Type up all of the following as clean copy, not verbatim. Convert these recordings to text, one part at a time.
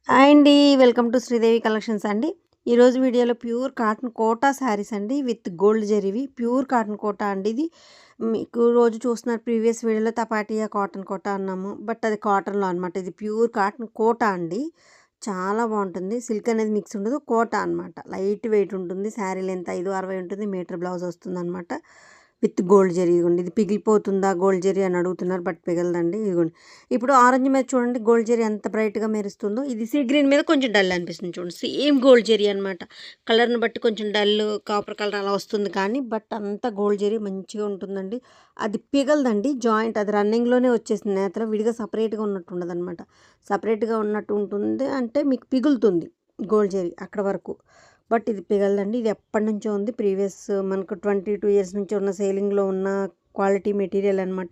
Hi అండి. Welcome to Sridevi collections అండి. ఈరోజు వీడియోలో ప్యూర్ కాటన్ కోటా శారీస్ అండి విత్ గోల్డ్ జరీవి. ప్యూర్ కాటన్ కోటా అండి ఇది. మీకు రోజు చూస్తున్నారు ప్రీవియస్ వీడియోలో తపాటియా కాటన్ కోటా అన్నాము. బట్ అది కాటన్‌లో అనమాట. ఇది ప్యూర్ కాటన్ కోటా అండి. చాలా బావుంటుంది. సిల్క్ అనేది మిక్స్ ఉండదు. కోటా అనమాట. లైట్ వెయిట్ ఉంటుంది. శారీ లెంత్ 560 ఉంటుంది. మీటర్ బ్లౌజ్ వస్తుందనమాట. విత్ గోల్డ్ జరీ ఇదిగోండి. ఇది పిగిలిపోతుందా గోల్డ్ జరీ అని అడుగుతున్నారు. బట్ పిగలదండి. ఇదిగోండి. ఇప్పుడు ఆరెంజ్ మీద చూడండి గోల్డ్ జరీ ఎంత బ్రైట్‌గా మెరుస్తుందో. ఇది సీ గ్రీన్ మీద కొంచెం డల్ అనిపిస్తుంది చూడండి. సేమ్ గోల్డ్ జరీ అనమాట. కలర్‌ని బట్టి కొంచెం డల్ కాపర్ కలర్ అలా వస్తుంది కానీ బట్ అంతా గోల్డ్ జరీ మంచిగా ఉంటుందండి. అది పిగలదండి. జాయింట్ అది రన్నింగ్‌లోనే వచ్చేసింది. నేతలో విడిగా సెపరేట్‌గా ఉన్నట్టు ఉండదనమాట. సెపరేట్‌గా ఉన్నట్టు ఉంటుంది అంటే మీకు పిగులుతుంది గోల్డ్ జరీ అక్కడ వరకు. బట్ ఇది పిగలదండి. ఇది ఎప్పటినుంచో ఉంది. ప్రీవియస్ మనకు 22 ఇయర్స్ నుంచి ఉన్న సేలింగ్‌లో ఉన్న క్వాలిటీ మెటీరియల్ అనమాట.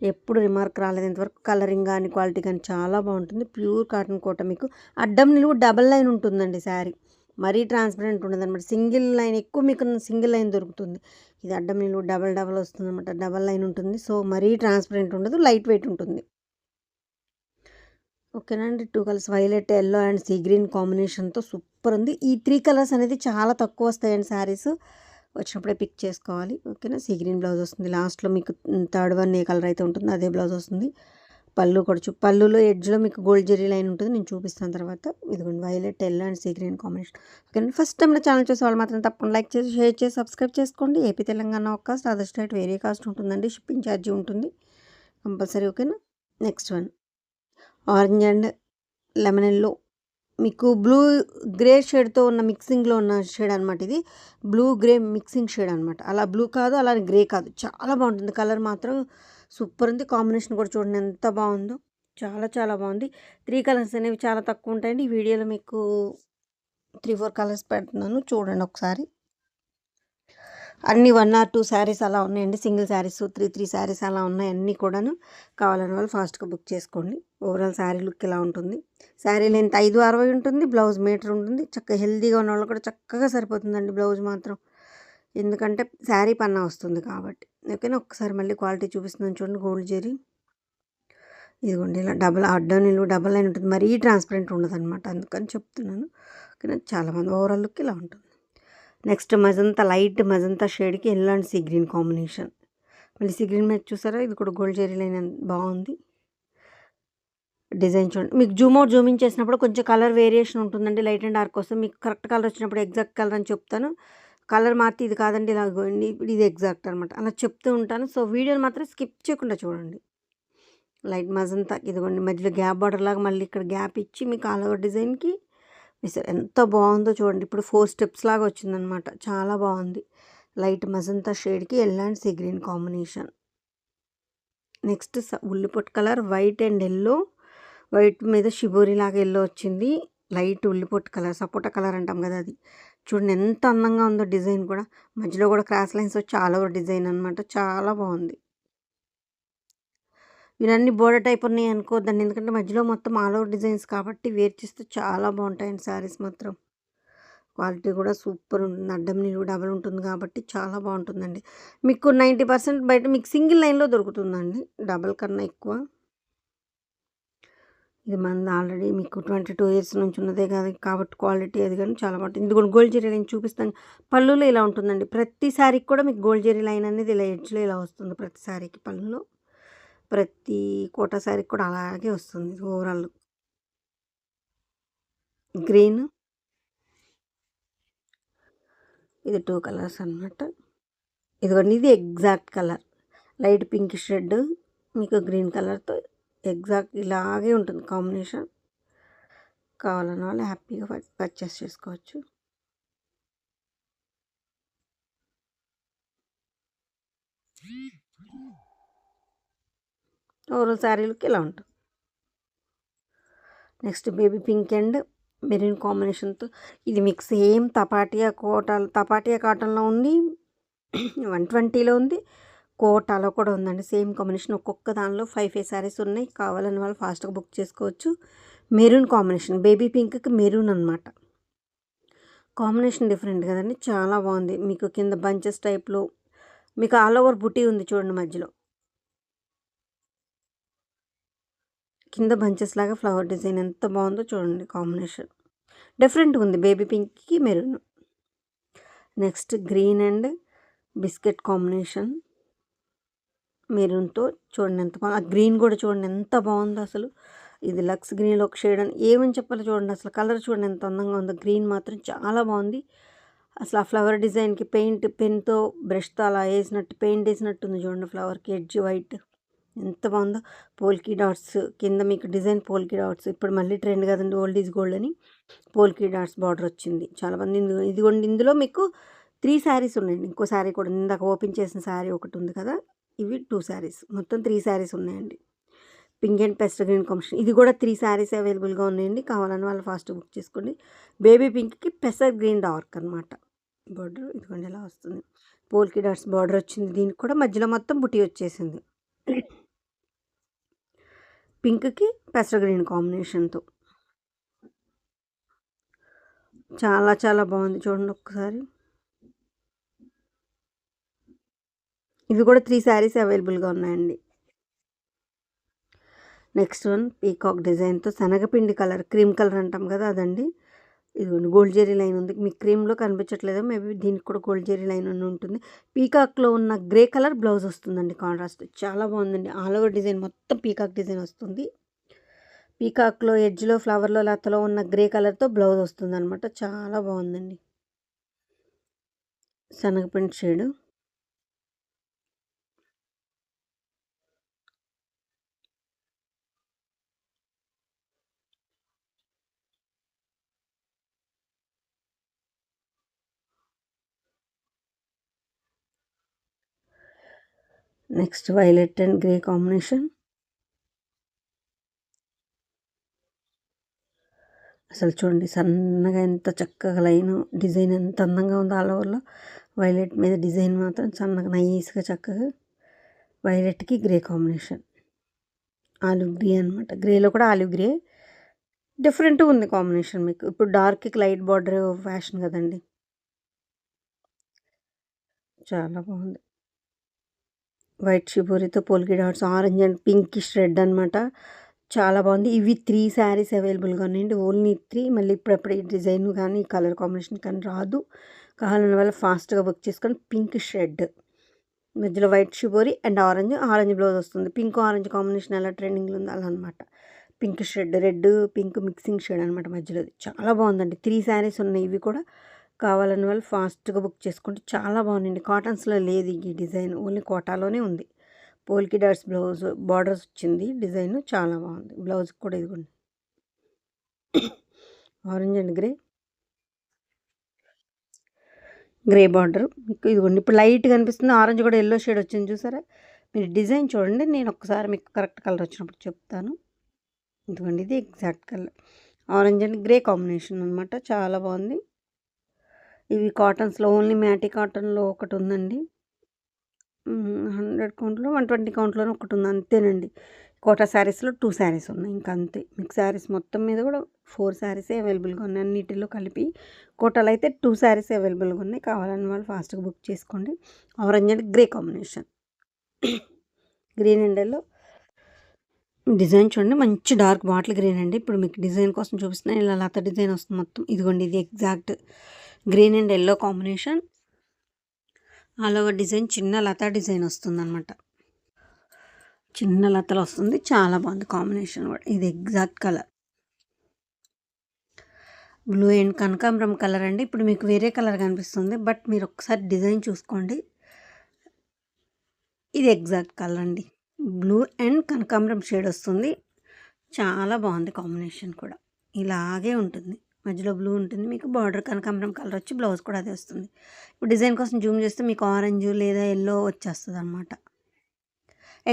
ఎప్పుడు రిమార్క్ రాలేదు ఇంతవరకు. కలరింగ్ కానీ క్వాలిటీ కానీ చాలా బాగుంటుంది. ప్యూర్ కాటన్ కోట మీకు అడ్డం నిలువు డబల్ లైన్ ఉంటుందండి శారీ. మరీ ట్రాన్స్పరెంట్ ఉండదన్నమాట. సింగిల్ లైన్ ఎక్కువ మీకు సింగిల్ లైన్ దొరుకుతుంది. ఇది అడ్డం నిలువు డబల్ డబల్ వస్తుందన్నమాట. డబల్ లైన్ ఉంటుంది. సో మరీ ట్రాన్స్పరెంట్ ఉండదు. లైట్ వెయిట్ ఉంటుంది. ఓకేనా అండి. 2 colours violet, yellow and sea green కాంబినేషన్‌తో సూపర్ ఉంది. ఈ 3 కలర్స్ అనేది చాలా తక్కువ వస్తాయండి శారీస్. వచ్చినప్పుడే పిక్ చేసుకోవాలి. ఓకేనా. సీ గ్రీన్ బ్లౌజ్ వస్తుంది. లాస్ట్‌లో మీకు థర్డ్ వన్ ఏ కలర్ అయితే ఉంటుందో అదే బ్లౌజ్ వస్తుంది. పళ్ళు కూడా పళ్ళులో ఎడ్జ్‌లో మీకు గోల్డ్ జెరీ లైన్ ఉంటుంది. నేను చూపిస్తాను తర్వాత. ఇదిగోండి violet, yellow and sea green combination. ఓకేనా. ఫస్ట్ టైం నా ఛానల్ చూసే వాళ్ళు మాత్రం తప్పకుండా లైక్ చేసి, షేర్ చేసి, సబ్స్క్రైబ్ చేసుకోండి. ఏపీ, తెలంగాణ ఒక కాస్ట్, అదర్ స్టేట్ వేరే కాస్ట్ ఉంటుందండి. షిప్పింగ్ ఛార్జీ ఉంటుంది కంపల్సరీ. ఓకేనా. Next one orange and lemon yellow మీకు బ్లూ గ్రే షేడ్తో ఉన్న మిక్సింగ్లో ఉన్న షేడ్ అనమాట. ఇది బ్లూ గ్రే మిక్సింగ్ షేడ్ అనమాట. అలా బ్లూ కాదు, అలా గ్రే కాదు. చాలా బాగుంటుంది. కలర్ మాత్రం సూపర్ ఉంది. కాంబినేషన్ కూడా చూడండి ఎంత బాగుందో. చాలా చాలా బాగుంది. 3 కలర్స్ అనేవి చాలా తక్కువ ఉంటాయండి. ఈ వీడియోలో మీకు 3, 4 కలర్స్ పెడుతున్నాను చూడండి ఒకసారి. అన్నీ 1 ఆర్ 2 శారీస్ అలా ఉన్నాయండి. సింగిల్ శారీస్ 3 శారీస్ అలా ఉన్నాయి అన్నీ కూడాను. కావాలని వాళ్ళు ఫాస్ట్గా బుక్ చేసుకోండి. ఓవరాల్ శారీ లుక్ ఇలా ఉంటుంది. శారీ లెంత్ 560 ఉంటుంది. బ్లౌజ్ మీటర్ ఉంటుంది. చక్కగా హెల్తీగా ఉన్న వాళ్ళు కూడా చక్కగా సరిపోతుందండి బ్లౌజ్ మాత్రం. ఎందుకంటే శారీ పన్నా వస్తుంది కాబట్టి. ఓకేనా. ఒక్కసారి మళ్ళీ క్వాలిటీ చూపిస్తున్నాను చూడండి. గోల్డ్ జెరీ ఇదిగోండి ఇలా డబల్ అడ్డం నిలువు డబల్ లైన్ ఉంటుంది. మరీ ట్రాన్స్పరెంట్ ఉండదన్నమాట. అందుకని చెప్తున్నాను. ఓకేనా. చాలామంది ఓవరాల్ లుక్ ఇలా ఉంటుంది. నెక్స్ట్ మజంతా లైట్ మజంతా షేడ్కి yellow and sea green combination. మళ్ళీ సీ గ్రీన్ మీద చూసారా ఇది కూడా గోల్డ్ జెరీ లైన్ బాగుంది. డిజైన్ చూడండి. మీకు జూమ్ అవుట్ జూమ్ ఇన్ చేసినప్పుడు కొంచెం కలర్ వేరియేషన్ ఉంటుందండి. లైట్ అండ్ డార్క్ వస్తుంది. మీకు కరెక్ట్ కలర్ వచ్చినప్పుడు ఎగ్జాక్ట్ కలర్ అని చెప్తాను. కలర్ మారితే ఇది కాదండి ఇలాగోండి ఇది ఎగ్జాక్ట్ అనమాట. అలా చెప్తూ ఉంటాను. సో వీడియోని మాత్రం స్కిప్ చేయకుండా చూడండి. లైట్ మజంతా ఇదిగోండి మధ్యలో గ్యాప్ బార్డర్ లాగా మళ్ళీ ఇక్కడ గ్యాప్ ఇచ్చి మీకు ఆల్ ఓవర్ డిజైన్కి ఎంత బాగుందో చూడండి. ఇప్పుడు 4 స్టెప్స్ లాగా వచ్చిందనమాట. చాలా బాగుంది. లైట్ మజంతా షేడ్కి yellow and sea green combination. Next ఉల్లిపొట్టు colour white and yellow. White మీద షిబోరి లాగా యెల్లో వచ్చింది. లైట్ ఉల్లిపొట్టు కలర్ సపోటా కలర్ అంటాం కదా అది. చూడండి ఎంత అందంగా ఉందో డిజైన్ కూడా. మధ్యలో కూడా క్రాస్ లైన్స్ వచ్చి ఆల్ ఓవర్ డిజైన్ అనమాట. చాలా బాగుంది. ఇవన్నీ బోర్డర్ టైప్ ఉన్నాయి అనుకోవద్దండి. ఎందుకంటే మధ్యలో మొత్తం ఆల్ ఓవర్ డిజైన్స్ కాబట్టి వేర్ చేస్తే చాలా బాగుంటాయండి శారీస్ మాత్రం. క్వాలిటీ కూడా సూపర్ ఉంటుంది. అడ్డం నిలువు డబల్ ఉంటుంది కాబట్టి చాలా బాగుంటుందండి. మీకు 90% బయట మీకు సింగిల్ లైన్లో దొరుకుతుందండి. డబల్ కన్నా ఎక్కువ. ఇది మనది ఆల్రెడీ మీకు 22 ఇయర్స్ నుంచి ఉన్నదే కాదు కాబట్టి క్వాలిటీ అది కానీ చాలా బాగుంటుంది. ఇది కూడా గోల్డ్ జెరీ లైన్ చూపిస్తాను. పళ్ళులో ఇలా ఉంటుందండి. ప్రతి శారీకి కూడా మీకు గోల్డ్ జెరీ లైన్ అనేది ఇలా ఎడ్జ్లో ఇలా వస్తుంది. ప్రతి శారీకి పళ్ళులో ప్రతి కోటా శారీకి కూడా అలాగే వస్తుంది. ఓవరాల్ గ్రీన్ ఇది 2 కలర్స్ అనమాట. ఇదిగోండి ఇది exact colour light pink shed మీకు గ్రీన్ కలర్తో ఎగ్జాక్ట్ ఇలాగే ఉంటుంది కాంబినేషన్. కావాలన్న వాళ్ళు హ్యాపీగా పర్చేస్ చేసుకోవచ్చు. ఓవరాల్ శారీ లుక్ ఇలా ఉంటుంది. Next baby pink and maroon కాంబినేషన్తో ఇది మీకు సేమ్ తపాటియా కాటన్లో ఉంది. 120లో ఉంది. కోటాలో కూడా ఉందండి. Same combination. ఒక్కొక్క దానిలో 5 శారీస్ ఉన్నాయి. కావాలని వాళ్ళు ఫాస్ట్గా బుక్ చేసుకోవచ్చు. మెరూన్ కాంబినేషన్ బేబీ పింక్కి మెరూన్ అనమాట. కాంబినేషన్ డిఫరెంట్ కదండి. చాలా బాగుంది. మీకు కింద బంచెస్ టైప్లో మీకు ఆల్ ఓవర్ బుటీ ఉంది చూడండి మధ్యలో. కింద బంచెస్ లాగా ఫ్లవర్ డిజైన్ ఎంత బాగుందో చూడండి. కాంబినేషన్ డిఫరెంట్గా ఉంది, బేబీ పింక్కి maroon. Next green and biscuit combination మెరూన్తో చూడండి ఎంత బాగుంది. ఆ గ్రీన్ కూడా చూడండి ఎంత బాగుందో అసలు. ఇది లక్స్ గ్రీన్లో ఒక షేడ్ అని ఏమని చెప్పాలో చూడండి. అసలు కలర్ చూడండి ఎంత అందంగా ఉందో. గ్రీన్ మాత్రం చాలా బాగుంది. అసలు ఆ ఫ్లవర్ డిజైన్కి పెయింట్ పెన్తో బ్రష్తో అలా వేసినట్టు పెయింట్ వేసినట్టుంది చూడండి. ఫ్లవర్కి ఎడ్జ్ వైట్ ఎంత బాగుందో. పోల్కీ డాట్స్ కింద మీకు డిజైన్ పోల్కీ డాట్స్ ఇప్పుడు మళ్ళీ ట్రెండ్ కదండి, ఓల్డ్ ఈజ్ గోల్డ్ అని పోల్కీ డాట్స్ బార్డర్ వచ్చింది. చాలా మంది ఇదిగోండి. ఇందులో మీకు 3 శారీస్ ఉన్నాయండి. ఇంకో శారీ కూడా ఇందాక ఓపెన్ చేసిన శారీ ఒకటి ఉంది కదా, ఇవి 2 శారీస్, మొత్తం 3 శారీస్ ఉన్నాయండి. Pink and pastel green combination. ఇది కూడా 3 శారీస్ అవైలబుల్గా ఉన్నాయండి. కావాలని వాళ్ళు ఫాస్ట్ బుక్ చేసుకోండి. బేబీ పింక్కి పెసర్ గ్రీన్ డార్క్ అనమాట బార్డర్. ఇదిగోండి ఎలా వస్తుంది. పోల్కి డాట్స్ బార్డర్ వచ్చింది. దీనికి కూడా మధ్యలో మొత్తం బుటీ వచ్చేసింది. పింక్కి పెసర్ గ్రీన్ కాంబినేషన్తో చాలా చాలా బాగుంది చూడండి ఒక్కసారి. ఇవి కూడా 3 శారీస్ అవైలబుల్గా ఉన్నాయండి. నెక్స్ట్ వన్ పీకాక్ డిజైన్తో శనగపిండి కలర్, క్రీమ్ కలర్ అంటాం కదా అదండి. ఇదిగోండి గోల్డ్ జెరీ లైన్ ఉంది. మీకు క్రీమ్లో కనిపించట్లేదు, మేబీ దీనికి కూడా గోల్డ్ జెరీ లైన్ అని ఉంటుంది. పీకాక్లో ఉన్న గ్రే కలర్ బ్లౌజ్ వస్తుందండి కాంట్రాస్ట్. చాలా బాగుందండి. ఆల్ ఓవర్ డిజైన్ మొత్తం పీకాక్ డిజైన్ వస్తుంది. పీకాక్లో ఎడ్జ్లో ఫ్లవర్లో లతలో ఉన్న గ్రే కలర్తో బ్లౌజ్ వస్తుంది అనమాట. చాలా బాగుందండి. శనగపిండి shade. Next violet and grey combination. అసలు చూడండి సన్నగా ఎంత చక్కగా లైన్ డిజైన్ ఎంత అందంగా ఉందో. ఆల్ ఓవర్లో వైలెట్ మీద డిజైన్ మాత్రం సన్నగా నైస్గా చక్కగా వైలెట్కి గ్రే కాంబినేషన్. ఆలివ్ గ్రే అనమాట. గ్రేలో కూడా ఆలివ్ గ్రే డిఫరెంట్గా ఉంది కాంబినేషన్. మీకు ఇప్పుడు డార్క్కి లైట్ బార్డర్ ఫ్యాషన్ కదండి. చాలా బాగుంది. వైట్ షిబోరితో polka dots, orange and pinkish red అనమాట. చాలా బాగుంది. ఇవి 3 శారీస్ అవైలబుల్గా ఉన్నాయండి. ఓన్లీ 3. మళ్ళీ ఇప్పుడప్పుడు ఈ డిజైన్ కానీ ఈ కలర్ కాంబినేషన్ కానీ రాదు. కావాలన్న వాళ్ళు ఫాస్ట్గా బుక్ చేసుకొని. పింకిష్ రెడ్ మధ్యలో white shibori and orange blouse వస్తుంది. పింక్ ఆరెంజ్ కాంబినేషన్ ఎలా ట్రెండింగ్లో ఉందో అలా అనమాట. Pinkish red pink mixing shade అనమాట మధ్యలోది. చాలా బాగుందండి. 3 శారీస్ ఉన్నాయి. ఇవి కూడా కావాలని వాళ్ళు ఫాస్ట్గా బుక్ చేసుకుంటే చాలా బాగుందండి. కాటన్స్లో లేదు ఈ డిజైన్, ఓన్లీ కోటాలోనే ఉంది. పోల్కి డాట్స్ బ్లౌజ్ బార్డర్స్ వచ్చింది. డిజైన్ చాలా బాగుంది. బ్లౌజ్ కూడా ఇదిగోండి ఆరెంజ్ అండ్ గ్రే బార్డర్ మీకు ఇదిగోండి. ఇప్పుడు లైట్ కనిపిస్తుంది. ఆరెంజ్ కూడా ఎల్లో షేడ్ వచ్చింది చూసారా. మీరు డిజైన్ చూడండి, నేను ఒకసారి మీకు కరెక్ట్ కలర్ వచ్చినప్పుడు చెప్తాను. ఇదిగోండి ఇది exact colour orange and grey combination అనమాట. చాలా బాగుంది. ఇవి కాటన్స్లో ఓన్లీ మ్యాటీ కాటన్లో ఒకటి ఉందండి. 100 కౌంట్లో 120 కౌంట్లోనే ఒకటి ఉంది అంతేనండి. కోటా శారీస్లో 2 శారీస్ ఉన్నాయి ఇంకా అంతే. మీకు శారీస్ మొత్తం మీద కూడా 4 శారీసే అవైలబుల్గా ఉన్నాయి అన్నిటిలో కలిపి. కోటాలో అయితే 2 శారీస్ అవైలబుల్గా ఉన్నాయి. కావాలని వాళ్ళు ఫాస్ట్గా బుక్ చేసుకోండి. Orange and grey combination. Green and yellow design చూడండి. మంచి డార్క్ బాటిల్ గ్రీన్ అండి. ఇప్పుడు మీకు డిజైన్ కోసం చూపిస్తున్నాను. ఇలా లత డిజైన్ వస్తుంది మొత్తం. ఇదిగోండి ఇది exact green and yellow combination. All over design చిన్న లతా డిజైన్ వస్తుందన్నమాట. చిన్న లతలు వస్తుంది. చాలా బాగుంది కాంబినేషన్ కూడా. ఇది ఎగ్జాక్ట్ కలర్ బ్లూ అండ్ కనకాంబరం కలర్ అండి. ఇప్పుడు మీకు వేరే కలర్ కనిపిస్తుంది, బట్ మీరు ఒకసారి డిజైన్ చూసుకోండి. ఇది ఎగ్జాక్ట్ కలర్ అండి. బ్లూ అండ్ కనకాంబరం షేడ్ వస్తుంది. చాలా బాగుంది కాంబినేషన్ కూడా. ఇలాగే ఉంటుంది. మధ్యలో బ్లూ ఉంటుంది. మీకు బార్డర్ కనకాంబరం కలర్ వచ్చి బ్లౌజ్ కూడా అదే వస్తుంది. ఇప్పుడు డిజైన్ కోసం జూమ్ చేస్తే మీకు ఆరెంజ్ లేదా ఎల్లో వచ్చేస్తుంది అనమాట.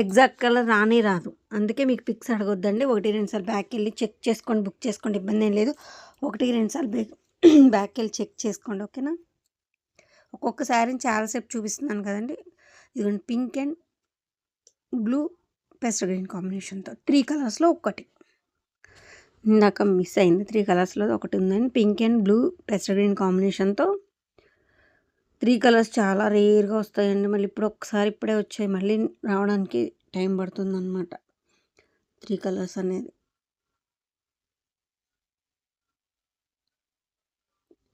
ఎగ్జాక్ట్ కలర్ రాదు. అందుకే మీకు పిక్స్ అడగొద్దండి. 1-2 సార్లు బ్యాక్ వెళ్ళి చెక్ చేసుకోండి, బుక్ చేసుకోండి. ఇబ్బంది ఏం లేదు. 1-2 సార్లు బ్యాక్ వెళ్ళి చెక్ చేసుకోండి. ఓకేనా. ఒక్కొక్క శారీని చాలాసేపు చూపిస్తున్నాను కదండి. ఇదిగోండి pink and blue pastel green కాంబినేషన్తో 3 కలర్స్లో ఒకటి. ఇందాక మిస్ అయింది. 3 కలర్స్లో ఒకటి ఉందండి. Pink and blue pastel green కాంబినేషన్తో 3 కలర్స్ చాలా రేర్గా వస్తాయండి. మళ్ళీ ఇప్పుడే వచ్చాయి. మళ్ళీ రావడానికి టైం పడుతుందన్నమాట. 3 కలర్స్ అనేది.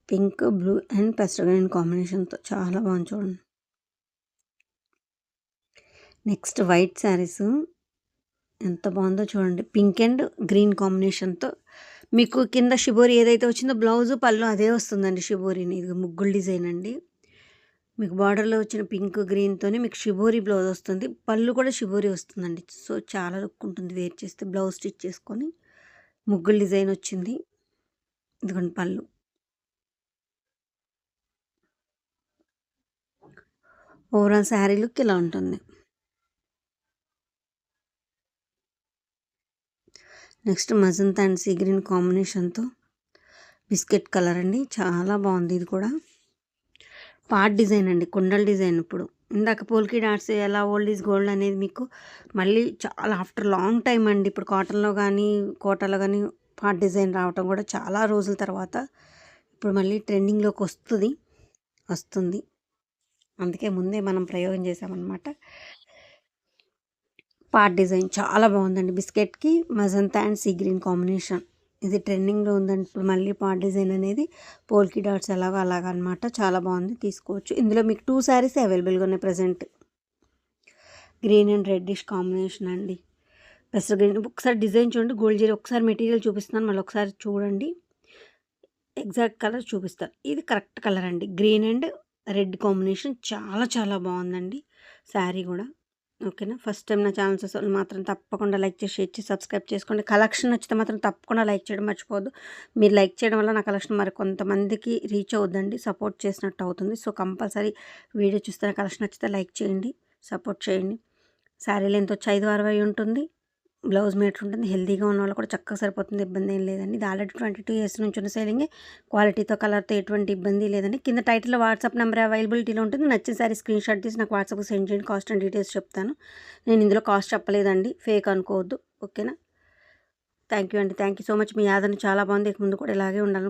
Pink, blue and pastel green కాంబినేషన్‌తో చాలా బాగుంది చూడండి. నెక్స్ట్ వైట్ శారీసు ఎంత బాగుందో చూడండి. పింక్ అండ్ గ్రీన్ కాంబినేషన్‌తో మీకు కింద షిబోరి ఏదైతే వచ్చిందో బ్లౌజు, పళ్ళు అదే వస్తుందండి షిబోరిని. ఇది ముగ్గులు డిజైన్ అండి. మీకు బార్డర్‌లో వచ్చిన పింక్, గ్రీన్‌తోని మీకు షిబోరి బ్లౌజ్ వస్తుంది. పళ్ళు కూడా షిబోరి వస్తుందండి. సో, చాలా లుక్ ఉంటుంది వేర్ చేస్తే. బ్లౌజ్ స్టిచ్ చేసుకొని ముగ్గులు డిజైన్ వచ్చింది. ఇదిగోండి పళ్ళు. ఓవరాల్ శారీ లుక్ ఇలా ఉంటుంది. Next magenta and sea green కాంబినేషన్‌తో బిస్కెట్ కలర్ అండి. చాలా బాగుంది ఇది కూడా. పార్ట్ డిజైన్ అండి. కుండల డిజైన్ ఇప్పుడు. ఇందాక పోల్కి డాట్స్ ఎలా ఓల్డ్ ఈజ్ గోల్డ్ అనేది మీకు మళ్ళీ చాలా ఆఫ్టర్ లాంగ్ టైమ్ అండి. ఇప్పుడు కాటన్‌లో కానీ, కోటాలో కానీ పార్ట్ డిజైన్ రావటం కూడా చాలా రోజుల తర్వాత ఇప్పుడు మళ్ళీ ట్రెండింగ్‌లోకి వస్తుంది. అందుకే ముందే మనం ప్రయోగం చేసామన్నమాట. పార్ట్ డిజైన్ చాలా బాగుందండి. బిస్కెట్‌కి magenta and sea green combination. ఇది ట్రెండింగ్‌లో ఉందండి. ఇప్పుడు మళ్ళీ పార్ట్ డిజైన్ అనేది పోల్కి డాట్స్ ఎలాగో అలాగనమాట. చాలా బాగుంది. తీసుకోవచ్చు. ఇందులో మీకు 2 శారీసే అవైలబుల్‌గా ఉన్నాయి present. Green and reddish combination అండి. పెసర గ్రీన్ ఒకసారి డిజైన్ చూడండి. గోల్డ్ జరీ ఒకసారి మెటీరియల్ చూపిస్తున్నాను. మళ్ళీ ఒకసారి చూడండి. ఎగ్జాక్ట్ కలర్ చూపిస్తాను. ఇది కరెక్ట్ కలర్ అండి. గ్రీన్ అండ్ రెడ్ కాంబినేషన్ చాలా చాలా బాగుందండి శారీ కూడా. ఓకేనా. ఫస్ట్ టైం నా ఛానల్ చూసే వాళ్ళు మాత్రం తప్పకుండా లైక్ చేసి, షేర్ చేసి, సబ్స్క్రైబ్ చేసుకోండి. కలెక్షన్ నచ్చితే మాత్రం తప్పకుండా లైక్ చేయడం మర్చిపోవద్దు. మీరు లైక్ చేయడం వల్ల నా కలెక్షన్ మరి కొంతమందికి రీచ్ అవుద్దండి. సపోర్ట్ చేసినట్టు అవుతుంది. సో, కంపల్సరీ వీడియో చూస్తే నా కలెక్షన్ నచ్చితే లైక్ చేయండి, సపోర్ట్ చేయండి. శారీ లెంత్ వచ్చి 5/60 ఉంటుంది. బ్లౌజ్ మీటర్ ఉంటుంది. హెల్తీగా ఉన్న వాళ్ళు కూడా చక్కగా సరిపోతుంది. ఇబ్బంది ఏం లేదండి. ఇది ఆల్రెడీ 22 ఇయర్స్ నుంచి ఉన్న సేలింగే. క్వాలిటీతో, కలర్‌తో ఎటువంటి ఇబ్బంది లేదండి. కింద టైటిల్‌లో వాట్సాప్ నెంబర్ అవైలబిలిటీలో ఉంటుంది. నచ్చిన సారీ స్క్రీన్‌షాట్ తీసి నాకు వాట్సాప్‌కి సెండ్ చేయండి. కాస్ట్ అండ్ డీటెయిల్స్ చెప్తాను. నేను ఇందులో కాస్ట్ చెప్పలేదండి. ఫేక్ అనుకోవద్దు. ఓకేనా. థ్యాంక్ యూ అండి. Thank you so much. మీ ఆదరణ చాలా బాగుంది. ఇక ముందు కూడా ఇలాగే ఉండాలని